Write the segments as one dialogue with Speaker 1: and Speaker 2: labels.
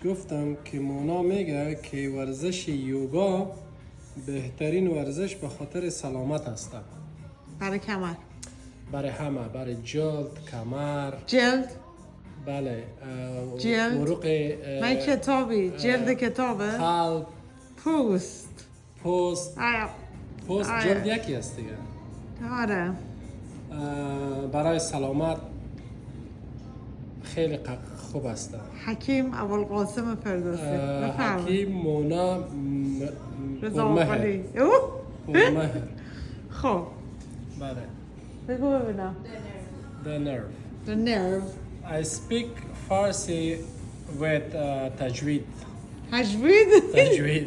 Speaker 1: گفتم که مونا میگه که ورزش یوگا بهترین ورزش به خاطر سلامت است.
Speaker 2: برای کمر.
Speaker 1: برای همه، برای جلد، کمر.
Speaker 2: جلد.
Speaker 1: بله.
Speaker 2: جلد.
Speaker 1: عروق.
Speaker 2: من کتابی. جلد کتابه.
Speaker 1: قلب.
Speaker 2: پوست.
Speaker 1: پوست. پوست جلد یکی است دیگه.
Speaker 2: آره.
Speaker 1: برای سلامت خیلی خوب است.
Speaker 2: حکیم ابوالقاسم فردوسی.
Speaker 1: حکیم مونا
Speaker 2: رضا آقلی.
Speaker 1: پرمهر.
Speaker 2: خب.
Speaker 1: بله.
Speaker 2: بگو ببینم.
Speaker 1: The nerve.
Speaker 2: The nerve.
Speaker 1: I speak Farsi with tajweed.
Speaker 2: تجوید.
Speaker 1: Tajweed.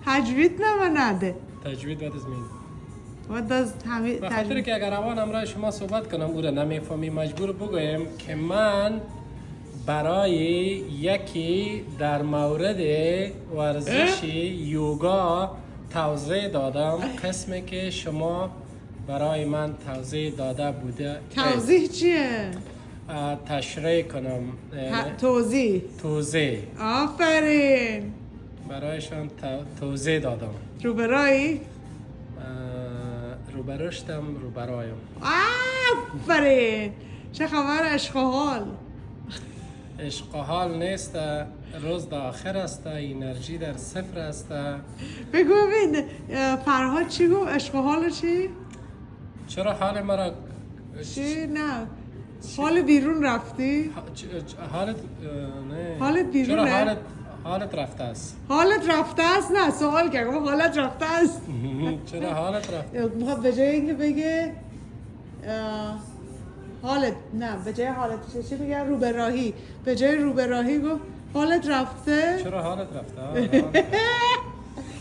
Speaker 2: تجوید نده.
Speaker 1: Tajweed what does mean?
Speaker 2: What does
Speaker 1: به خاطر که اگر روان همراه شما صحبت کنم او را نمیفهمی مجبور بگویم که من برای یکی در مورد ورزش یوگا توضیح دادم قسمی که شما برای من توضیح داده بوده.
Speaker 2: توضیح چیه؟
Speaker 1: تشریح کنم.
Speaker 2: توضیح. آفرین.
Speaker 1: برایشان توضیح دادم.
Speaker 2: روبرایی؟
Speaker 1: روبرشتم روبرایم.
Speaker 2: آفرین. چه خبر عشق و حال؟
Speaker 1: عشق و حال نیست، روز در آخر است، انرژی در صفر است.
Speaker 2: بگو ببین فرهاد چی گفت؟ عشق و حال چی؟
Speaker 1: چرا حال مرا
Speaker 2: چی؟ نه حال بیرون رفتی؟
Speaker 1: حالت نه.
Speaker 2: حالت بیرون
Speaker 1: چرا حالت رفته است؟
Speaker 2: حالت رفته است؟ نه سوال کردم حالت رفته است.
Speaker 1: چرا حالت رفته؟
Speaker 2: میخواد به جای اینکه بگه حالت، نه به جای حالت چی بگه؟ روبراهی. به جای روبراهی گفت حالت رفته.
Speaker 1: چرا حالت رفته؟